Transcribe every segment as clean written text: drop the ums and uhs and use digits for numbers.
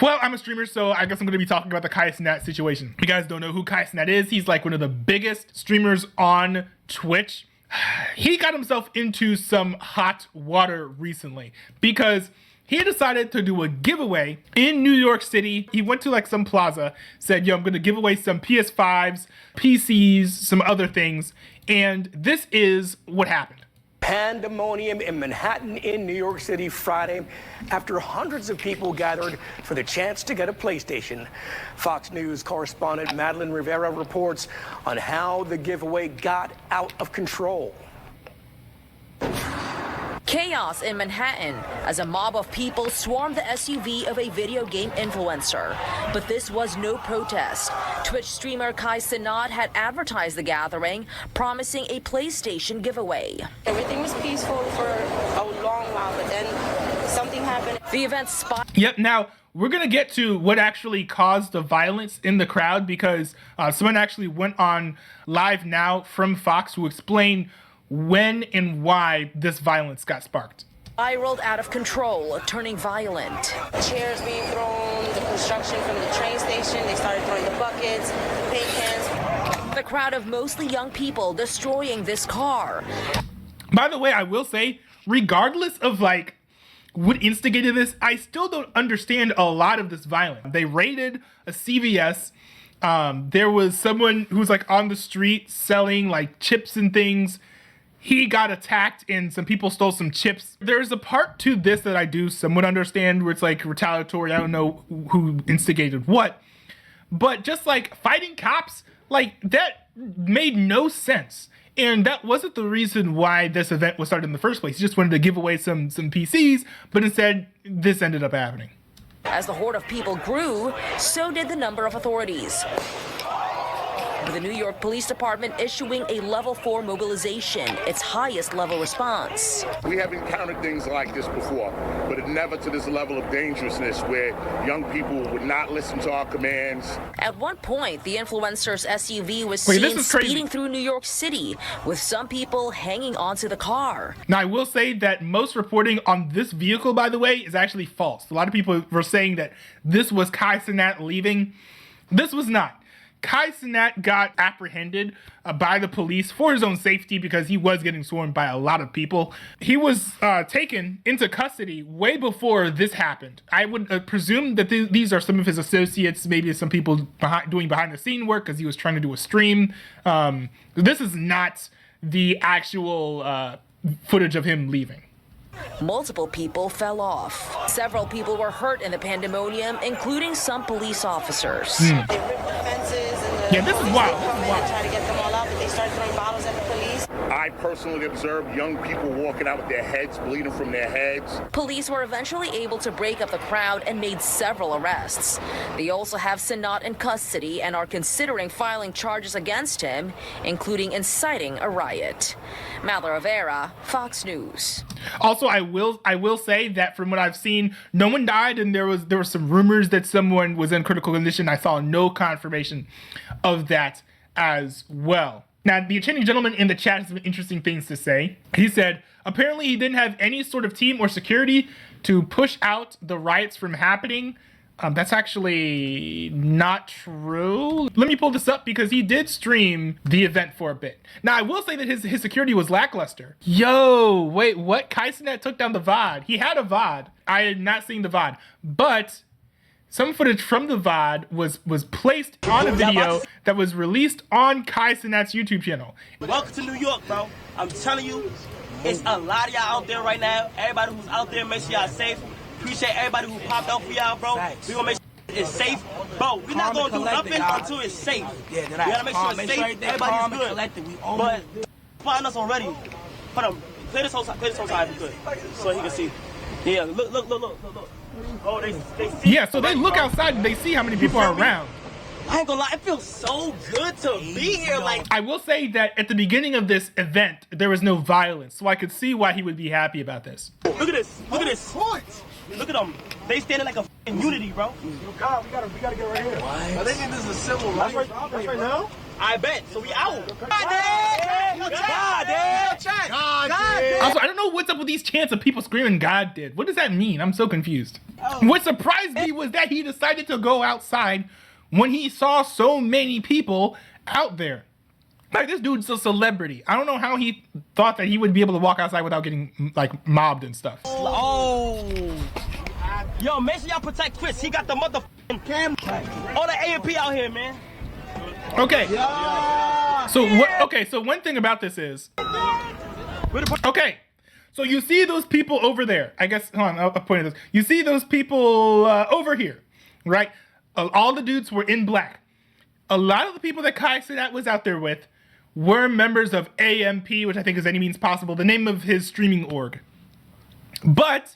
Well, I'm a streamer, so I guess I'm going to be talking about the Cenat situation. If you guys don't know who Cenat is, he's like one of the biggest streamers on Twitch. He got himself into some hot water recently because he decided to do a giveaway in New York City. He went to like some plaza, said, yo, I'm going to give away some PS5s, PCs, some other things. And this is what happened. Pandemonium in Manhattan in New York City Friday after hundreds of people gathered for the chance to get a PlayStation. Fox News correspondent Madeline Rivera reports on how the giveaway got out of control. Chaos in Manhattan as a mob of people swarmed the SUV of a video game influencer. But this was no protest. Twitch streamer Cenat had advertised the gathering, promising a PlayStation giveaway. Everything was peaceful for a long while, but then something happened. The event spot. Yep, now we're going to get to what actually caused the violence in the crowd because someone actually went on live now from Fox to explain when and why this violence got sparked. Spiraled out of control, turning violent. Chairs being thrown, the construction from the train station, they started throwing the buckets, the paint cans. The crowd of mostly young people destroying this car. By the way, I will say, regardless of like what instigated this, I still don't understand a lot of this violence. They raided a CVS. There was someone who was like on the street selling like chips and things. He got attacked and some people stole some chips. There's a part to this that I do somewhat understand where it's like retaliatory. I don't know who instigated what, but just like fighting cops, like that made no sense. And that wasn't the reason why this event was started in the first place. He just wanted to give away some PCs, but instead this ended up happening. As the horde of people grew, so did the number of authorities. With the New York Police Department issuing a level 4 mobilization, its highest level response. We have encountered things like this before, but never to this level of dangerousness where young people would not listen to our commands. At one point, the influencer's SUV was seen speeding through New York City, with some people hanging onto the car. Now, I will say that most reporting on this vehicle, by the way, is actually false. A lot of people were saying that this was Cenat leaving. This was not. Cenat got apprehended by the police for his own safety because he was getting swarmed by a lot of people. He was taken into custody way before this happened. I would presume that these are some of his associates, maybe some people doing behind the scene work because he was trying to do a stream. This is not the actual footage of him leaving. Multiple people fell off. Several people were hurt in the pandemonium, including some police officers. They ripped the fences and yeah, this is wild. Try to get them all out, but they started throwing bottles at the police. I personally observed young people walking out with their heads bleeding from their heads. Police were eventually able to break up the crowd and made several arrests. They also have Cenat in custody and are considering filing charges against him, including inciting a riot. Madeline Rivera, Fox News. Also, I will say that from what I've seen, no one died, and there were some rumors that someone was in critical condition. I saw no confirmation of that as well. Now, the Attorney Gentleman in the chat has some interesting things to say. He said, apparently he didn't have any sort of team or security to push out the riots from happening. That's actually not true. Let me pull this up because he did stream the event for a bit. Now, I will say that his security was lackluster. Yo, wait, what? Cenat took down the VOD. He had a VOD. I had not seen the VOD, but some footage from the VOD was placed on a video that was released on Cenat's YouTube channel. Welcome to New York, bro. I'm telling you, it's a lot of y'all out there right now. Everybody who's out there, make sure y'all safe. Appreciate everybody who popped out for y'all, bro. We gonna make sure it's safe. Bro, we're not gonna do nothing until it's safe. Yeah, we gotta make sure it's safe. Everybody's good. But find us already. Hold on. Play this whole side if you could. So he can see. Yeah, look. Oh, they see. Yeah, so they look outside and they see how many people are around. I ain't gonna lie, it feels so good to be here. Like, I will say that at the beginning of this event, there was no violence, so I could see why he would be happy about this. Look at this. Look at them. They standing like a f***ing unity, bro. God, we gotta get right here. What? I think this is a civil right. That's right now? I bet. So we out. Also, I don't know what's up with these chants of people screaming God did. What does that mean? I'm so confused. What surprised me was that he decided to go outside when he saw so many people out there. Like, this dude's a celebrity. I don't know how he thought that he would be able to walk outside without getting, like, mobbed and stuff. Oh. Yo, make sure y'all protect Chris. He got the motherfucking cam. All the A&P out here, man. Okay. So what? Okay. So one thing about this is, okay. So you see those people over there. I guess. Hold on. I'll point at this. You see those people over here, right? All the dudes were in black. A lot of the people that Kai Cenat was out there with were members of AMP, which I think is Any Means Possible, the name of his streaming org. But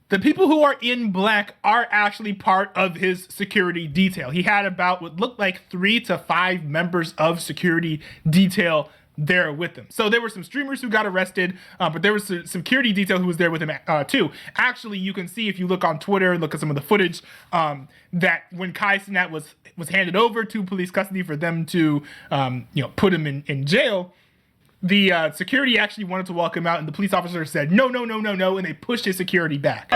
the people who are in black are actually part of his security detail. He had about what looked like 3 to 5 members of security detail there with him. So there were some streamers who got arrested, but there was some security detail who was there with him too. Actually, you can see if you look on Twitter, look at some of the footage, that when Kai Cenat was handed over to police custody for them to put him in jail, the security actually wanted to walk him out, and the police officer said, no, and they pushed his security back.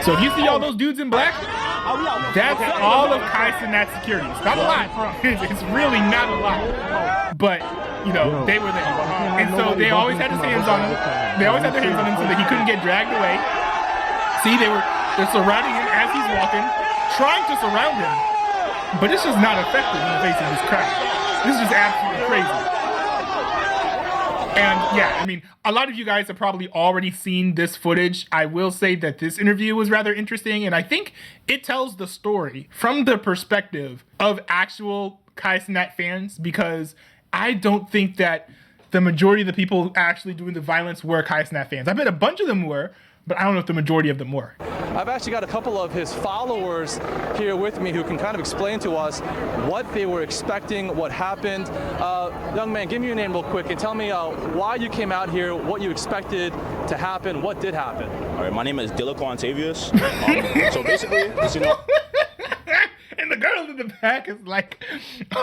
So if you see all those dudes in black, that's all of Kai Cenat's security. It's not a lot. It's really not a lot. But, they were there. And so they always had his hands on him. They always had their hands on him so that he couldn't get dragged away. See, they're surrounding him as he's walking, trying to surround him. But it's just not effective in the face of this crowd. This is just absolutely crazy. And yeah, I mean, a lot of you guys have probably already seen this footage. I will say that this interview was rather interesting, and I think it tells the story from the perspective of actual Kai Cenat fans, because I don't think that the majority of the people actually doing the violence were Kai Cenat fans. I bet a bunch of them were, but I don't know if the majority of them were. I've actually got a couple of his followers here with me who can kind of explain to us what they were expecting, what happened. Young man, give me your name real quick and tell me why you came out here, what you expected to happen, what did happen. All right, my name is Dillico Antavius. So basically, And the girl in the back is like,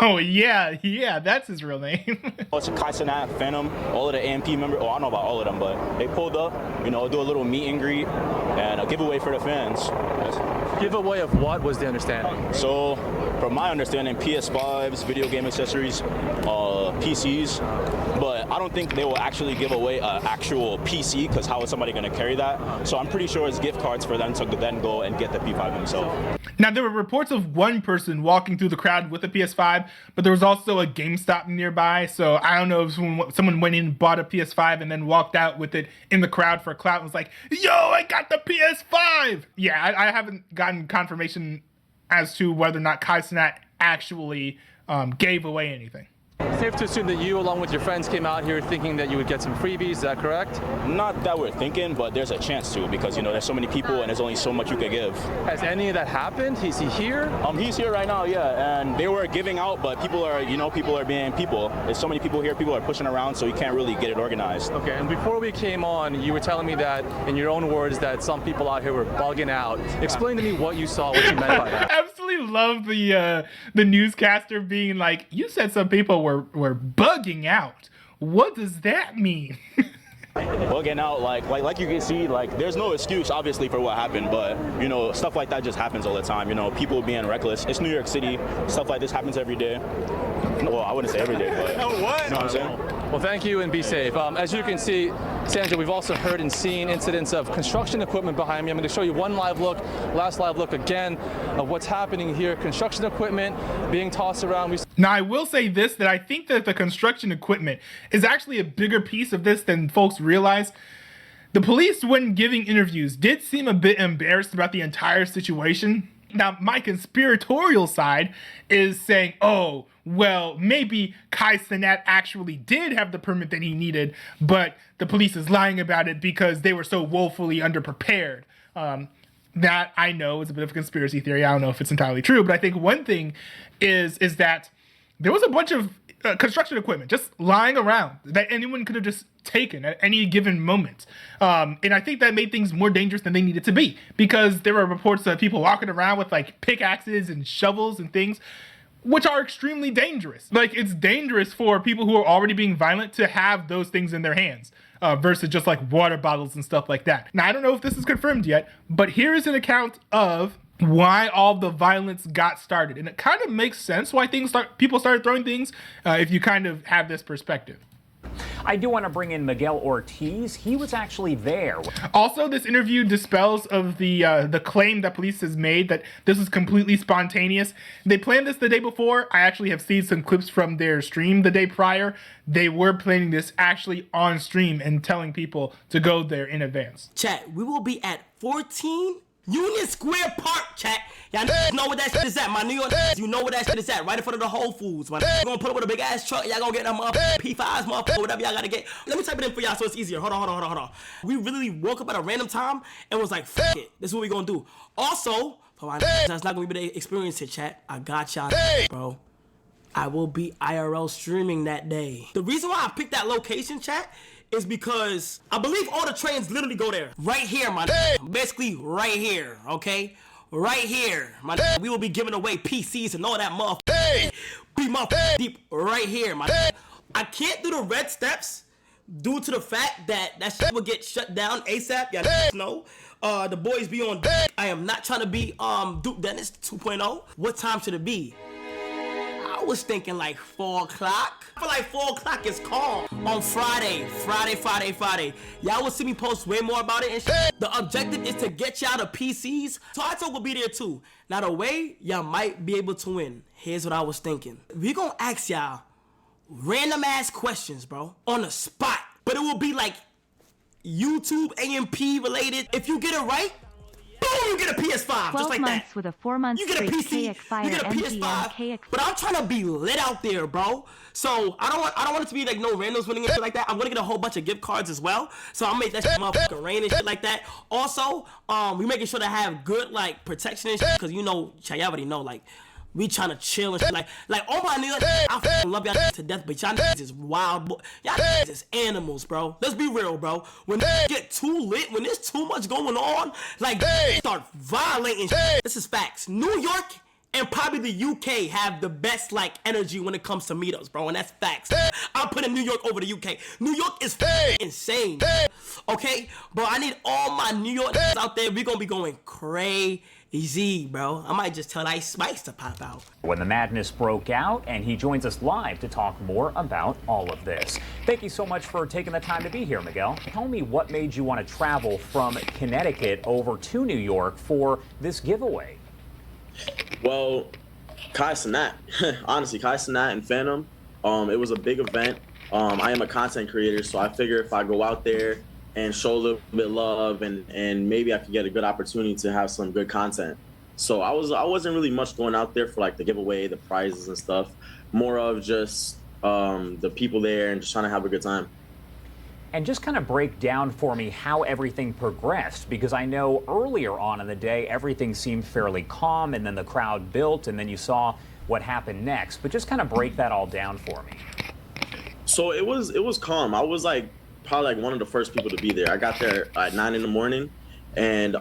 oh yeah, that's his real name. It's a Kai Cenat, Phantom, all of the AMP members. Oh, I don't know about all of them, but they pulled up, do a little meet and greet and a giveaway for the fans. Giveaway of what was the understanding? So, from my understanding, PS5s, video game accessories, PCs, but I don't think they will actually give away an actual PC, because how is somebody going to carry that? So I'm pretty sure it's gift cards for them to then go and get the P5 themselves. Now, there were reports of one person walking through the crowd with a PS5, but there was also a GameStop nearby, so I don't know if someone went in and bought a PS5 and then walked out with it in the crowd for a clout and was like, yo, I got the PS5! Yeah, I haven't gotten confirmation as to whether or not Kai Cenat actually gave away anything. Safe to assume that you, along with your friends, came out here thinking that you would get some freebies, is that correct? Not that we're thinking, but there's a chance to, because, there's so many people and there's only so much you could give. Has any of that happened? Is he here? He's here right now, yeah, and they were giving out, but people are being people. There's so many people here, people are pushing around, so you can't really get it organized. Okay, and before we came on, you were telling me that, in your own words, that some people out here were bugging out. Explain to me what you saw, what you meant by that. I absolutely love the newscaster being like, you said some people were bugging out. What does that mean? Bugging out, like you can see, there's no excuse obviously for what happened, but stuff like that just happens all the time. People being reckless. It's New York City. Stuff like this happens every day. Well, I wouldn't say every day, but you know what I'm saying? Well, thank you and be safe. As you can see, Sandra, we've also heard and seen incidents of construction equipment behind me. I'm going to show you one last live look again of what's happening here. Construction equipment being tossed around. Now, I will say this, that I think that the construction equipment is actually a bigger piece of this than folks realize. The police, when giving interviews, did seem a bit embarrassed about the entire situation. Now, my conspiratorial side is saying, oh, well, maybe Kai Cenat actually did have the permit that he needed, but the police is lying about it because they were so woefully underprepared. that I know is a bit of a conspiracy theory. I don't know if it's entirely true, but I think one thing is that there was a bunch of construction equipment just lying around that anyone could have just taken at any given moment. And I think that made things more dangerous than they needed to be, because there were reports of people walking around with like pickaxes and shovels and things, which are extremely dangerous. Like, it's dangerous for people who are already being violent to have those things in their hands. Versus just like water bottles and stuff like that. Now, I don't know if this is confirmed yet, but here is an account of why all the violence got started. And it kind of makes sense why people started throwing things if you kind of have this perspective. I do want to bring in Miguel Ortiz. He was actually there. Also, this interview dispels of the claim that police has made that this is completely spontaneous. They planned this the day before. I actually have seen some clips from their stream the day prior. They were planning this actually on stream and telling people to go there in advance. Chat, we will be at 14 Union Square Park, chat. Y'all know where that shit is at. My New York, you know where that shit is at. Right in front of the Whole Foods. Man, gonna put up with a big ass truck. Y'all gonna get them P5s, motherfucker, whatever y'all gotta get. Let me type it in for y'all so it's easier. Hold on. We really woke up at a random time and was like, fuck it. This is what we gonna do. Also, for my that's not gonna be the experience it, chat. I got y'all, bro. I will be IRL streaming that day. The reason why I picked that location, chat, is because I believe all the trains literally go there. Right here, my basically right here, okay? Right here, my we will be giving away PCs and all that motherfucker. Be motherfucker deep right here, my I can't do the red steps due to the fact that shit will get shut down ASAP. Y'all know. The boys be on deck. I am not trying to be Duke Dennis 2.0. What time should it be? I was thinking like 4 o'clock. I feel like 4 o'clock is calm on Friday. Y'all will see me post way more about it and shit. The objective is to get y'all the PCs. So I told will be there too. Now the way y'all might be able to win. Here's what I was thinking. We gonna ask y'all random ass questions, bro, on the spot. But it will be like YouTube AMP related. If you get it right, boom, you get a PS5, just like that. With a 4-month you get a PC, you get a PS5. But I'm trying to be lit out there, bro. So I don't want it to be like no randoms winning and shit like that. I'm gonna get a whole bunch of gift cards as well. So I'll make that shit motherfucking rain and shit like that. Also, we making sure to have good like protection and shit, cause you know, y'all already know, like, we trying to chill and shit. Like all my niggas, I fucking love y'all to death, but y'all niggas is wild, y'all niggas is animals, bro. Let's be real, bro. When they get too lit, when there's too much going on, like, they start violating shit. This is facts. New York and probably the UK have the best, like, energy when it comes to meetups, bro, and that's facts. I'm putting New York over the UK. New York is insane, okay? Bro, I need all my New York out there. We gonna be going crazy, bro. I might just tell Ice Spice to pop out. When the madness broke out, and he joins us live to talk more about all of this. Thank you so much for taking the time to be here, Miguel. Tell me what made you want to travel from Connecticut over to New York for this giveaway. Well, Cenat, honestly, Cenat and Phantom, it was a big event. I am a content creator, so I figure if I go out there and show a little bit of love and maybe I could get a good opportunity to have some good content. So I wasn't really much going out there for like the giveaway, the prizes and stuff, more of just the people there and just trying to have a good time. And just kind of break down for me how everything progressed, because I know earlier on in the day, everything seemed fairly calm, and then the crowd built, and then you saw what happened next. But just kind of break that all down for me. So it was calm. I was like probably like one of the first people to be there. I got there at 9 in the morning, and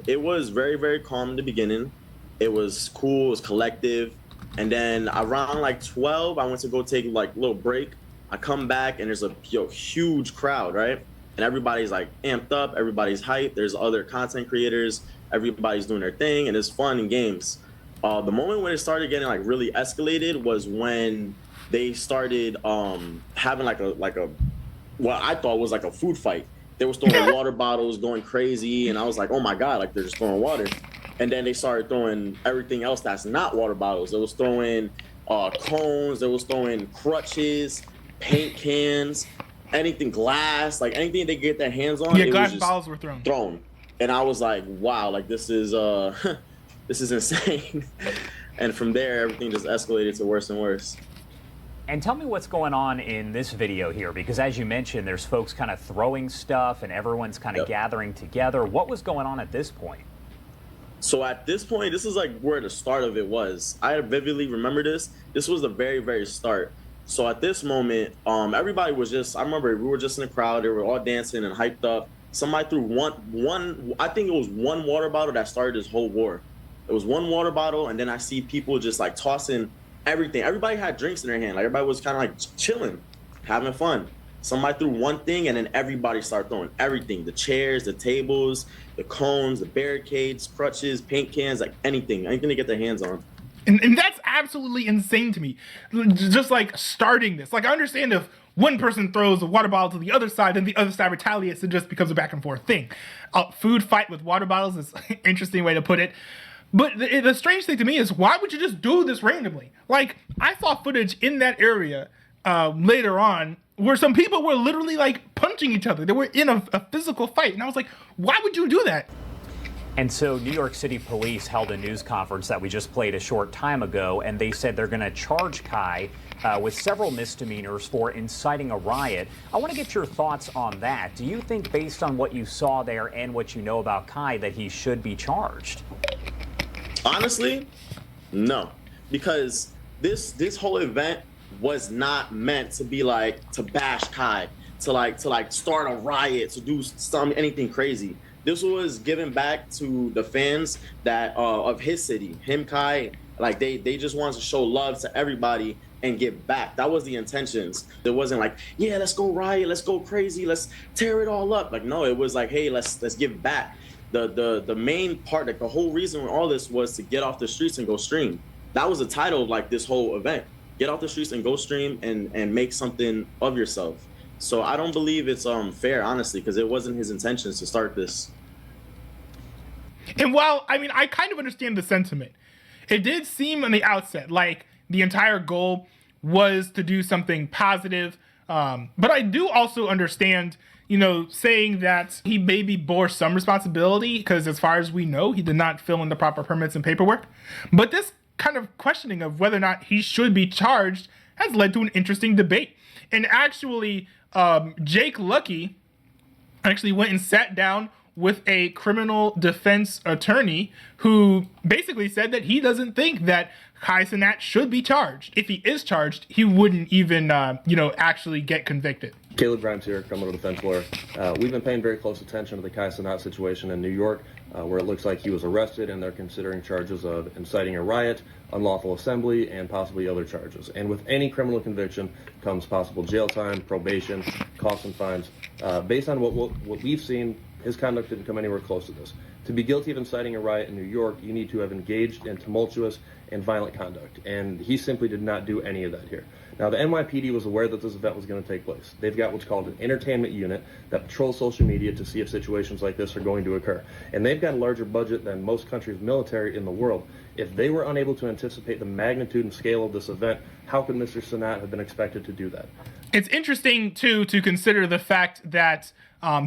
it was very, very calm in the beginning. It was cool, it was collective. And then around like 12, I went to go take like a little break. I come back and there's a huge crowd, right? And everybody's like amped up, everybody's hyped. There's other content creators, everybody's doing their thing, and it's fun and games. The moment when it started getting like really escalated was when they started having like a what I thought was like a food fight. They were throwing water bottles, going crazy, and I was like, oh my God, like they're just throwing water. And then they started throwing everything else that's not water bottles. They was throwing cones, they was throwing crutches, paint cans, anything glass, like anything they get their hands on. Yeah, glass bottles were thrown. And I was like, wow, like this is this is insane. And from there, everything just escalated to worse and worse. And tell me what's going on in this video here, because as you mentioned, there's folks kind of throwing stuff and everyone's kind of gathering together. What was going on at this point? So at this point, this is like where the start of it was. I vividly remember this. This was the very, very start. So at this moment, everybody was just, I remember we were just in the crowd. They were all dancing and hyped up. Somebody threw one, I think it was one water bottle that started this whole war. It was one water bottle, and then I see people just like tossing everything. Everybody had drinks in their hand. Like everybody was kind of like chilling, having fun. Somebody threw one thing, and then everybody started throwing everything. The chairs, the tables, the cones, the barricades, crutches, paint cans, like anything to get their hands on. And that's absolutely insane to me. Just like starting this. Like I understand if one person throws a water bottle to the other side and the other side retaliates, it just becomes a back and forth thing. Food fight with water bottles is an interesting way to put it. But the strange thing to me is, why would you just do this randomly? Like, I saw footage in that area later on where some people were literally like punching each other. They were in a physical fight. And I was like, why would you do that? And so New York City police held a news conference that we just played a short time ago, and they said they're going to charge Kai with several misdemeanors for inciting a riot. I want to get your thoughts on that. Do you think, based on what you saw there and what you know about Kai, that he should be charged? Honestly, no, because this whole event was not meant to be like to bash Kai, to start a riot, to do anything crazy. This was given back to the fans that of his city, him, Kai. Like they just wanted to show love to everybody and give back. That was the intentions. It wasn't like, yeah, let's go riot, let's go crazy, let's tear it all up. Like, no, it was like, hey, let's give back. The main part, like the whole reason with all this was to get off the streets and go stream. That was the title of like this whole event. Get off the streets and go stream and make something of yourself. So I don't believe it's fair, honestly, because it wasn't his intentions to start this. And while, I mean, I kind of understand the sentiment, it did seem on the outset like the entire goal was to do something positive. But I do also understand, you know, saying that he maybe bore some responsibility because as far as we know, he did not fill in the proper permits and paperwork. But this kind of questioning of whether or not he should be charged has led to an interesting debate. And actually, Jake Lucky actually went and sat down with a criminal defense attorney who basically said that he doesn't think that Kai Cenat should be charged. If he is charged, he wouldn't even, actually get convicted. Caleb Grimes here, criminal defense lawyer. We've been paying very close attention to the Kai Cenat situation in New York, where it looks like he was arrested and they're considering charges of inciting a riot, unlawful assembly, and possibly other charges. And with any criminal conviction comes possible jail time, probation, costs and fines. Based on what we've seen, his conduct didn't come anywhere close to this. To be guilty of inciting a riot in New York, you need to have engaged in tumultuous and violent conduct, and he simply did not do any of that here. Now, the NYPD was aware that this event was going to take place. They've got what's called an entertainment unit that patrols social media to see if situations like this are going to occur. And they've got a larger budget than most countries' military in the world. If they were unable to anticipate the magnitude and scale of this event, how could Mr. Cenat have been expected to do that? It's interesting, too, to consider the fact that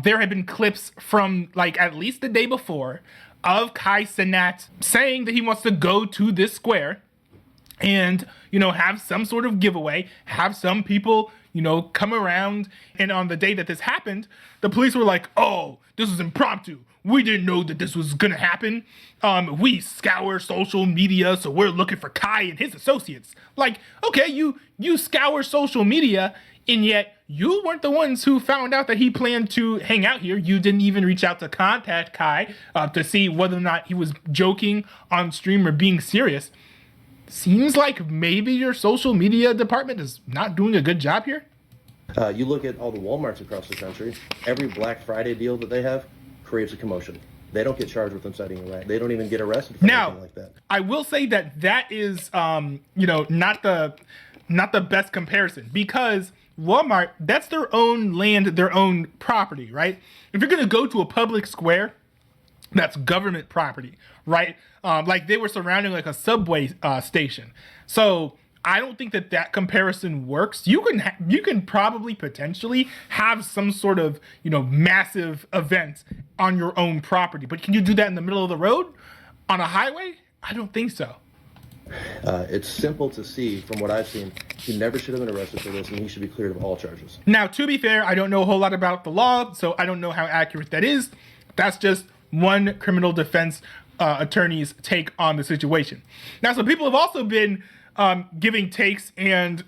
there had been clips from, like, at least the day before of Kai Cenat saying that he wants to go to this square and, have some sort of giveaway, have some people, come around. And on the day that this happened, the police were like, oh, this was impromptu. We didn't know that this was going to happen. We scour social media, so we're looking for Kai and his associates. Like, okay, you scour social media, and yet you weren't the ones who found out that he planned to hang out here. You didn't even reach out to contact Kai to see whether or not he was joking on stream or being serious. Seems like maybe your social media department is not doing a good job here. You look at all the Walmarts across the country, every Black Friday deal that they have creates a commotion. They don't get charged with inciting a riot. They don't even get arrested for anything like that. I will say that is, not the best comparison, because Walmart, that's their own land, their own property, right? If you're going to go to a public square, that's government property, right? Like they were surrounding like a subway station. So I don't think that comparison works. You can probably potentially have some sort of, massive event on your own property, but can you do that in the middle of the road on a highway? I don't think so. It's simple to see from what I've seen. He never should have been arrested for this, and he should be cleared of all charges. Now, to be fair, I don't know a whole lot about the law, so I don't know how accurate that is. That's just one criminal defense attorney's take on the situation. Now, some people have also been giving takes and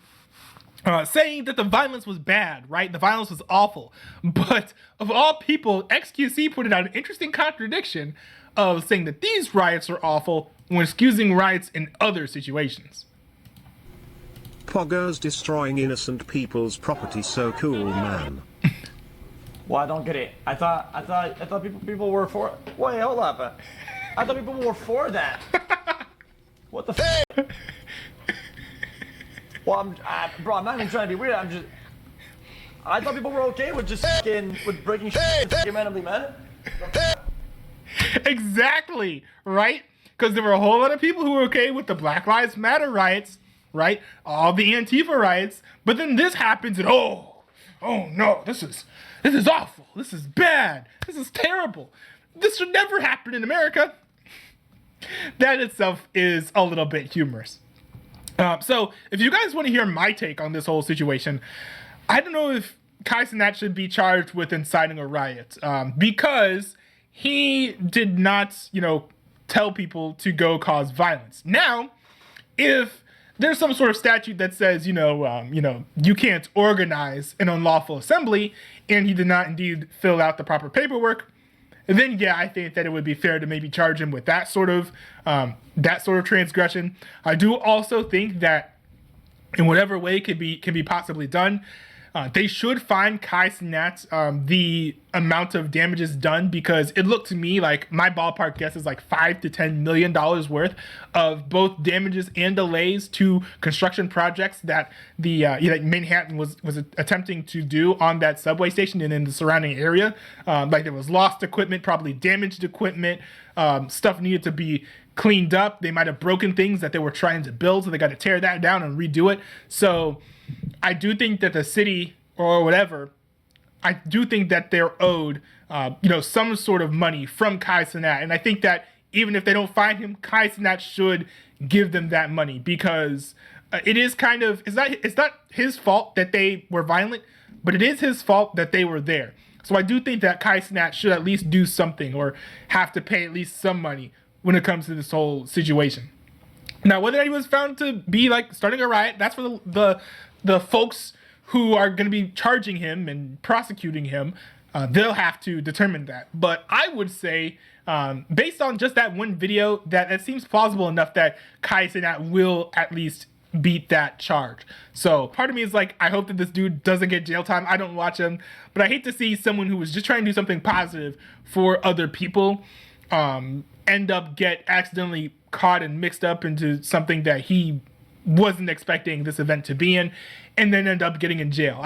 saying that the violence was bad, right? The violence was awful. But of all people, XQC put out an interesting contradiction of saying that these riots are awful when excusing riots in other situations. Poggers destroying innocent people's property, so cool, man. Well, I don't get it. I thought people were for. Wait, hold up. I thought people were for that. What the f? Well, bro, I'm not even trying to be weird. I thought people were okay with just with breaking shit randomly, man. Exactly, right? Because there were a whole lot of people who were okay with the Black Lives Matter riots, right? All the Antifa riots, but then this happens and oh no, this is awful. This is bad. This is terrible. This should never happen in America. That itself is a little bit humorous. So if you guys want to hear my take on this whole situation, I don't know if Cenat should be charged with inciting a riot because he did not, tell people to go cause violence. Now, if there's some sort of statute that says, you can't organize an unlawful assembly, and he did not indeed fill out the proper paperwork, then yeah, I think that it would be fair to maybe charge him with that sort of transgression. I do also think that in whatever way can be possibly done, they should fine Cenat the amount of damages done, because it looked to me like my ballpark guess is like $5 to $10 million worth of both damages and delays to construction projects that the Manhattan was attempting to do on that subway station and in the surrounding area. Like there was lost equipment, probably damaged equipment, stuff needed to be cleaned up. They might have broken things that they were trying to build, so they got to tear that down and redo it. So I do think that the city or whatever, I do think that they're owed, some sort of money from Cenat. And I think that even if they don't find him, Cenat should give them that money, because it is kind of, it's not his fault that they were violent, but it is his fault that they were there. So I do think that Cenat should at least do something or have to pay at least some money when it comes to this whole situation. Now, whether he was found to be like starting a riot, that's for the folks who are going to be charging him and prosecuting him. They'll have to determine that. But I would say, based on just that one video, that it seems plausible enough that Cenat will at least beat that charge. So part of me is like, I hope that this dude doesn't get jail time. I don't watch him, but I hate to see someone who was just trying to do something positive for other people end up get accidentally caught and mixed up into something that he wasn't expecting this event to be in, and then end up getting in jail.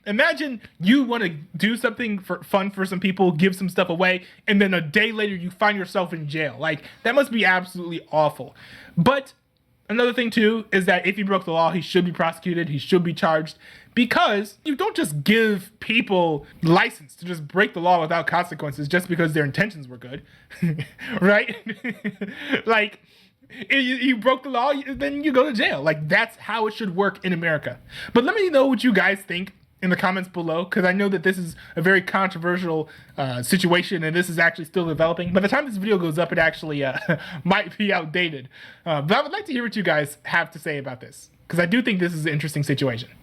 Imagine you want to do something for fun for some people, give some stuff away, and then a day later you find yourself in jail. That must be absolutely awful. But another thing too is that if he broke the law, he should be prosecuted, he should be charged, because you don't just give people license to just break the law without consequences just because their intentions were good, right? You broke the law, then you go to jail. That's how it should work in America. But let me know what you guys think in the comments below, because I know that this is a very controversial situation, and this is actually still developing. By the time this video goes up, it actually might be outdated. But I would like to hear what you guys have to say about this, because I do think this is an interesting situation.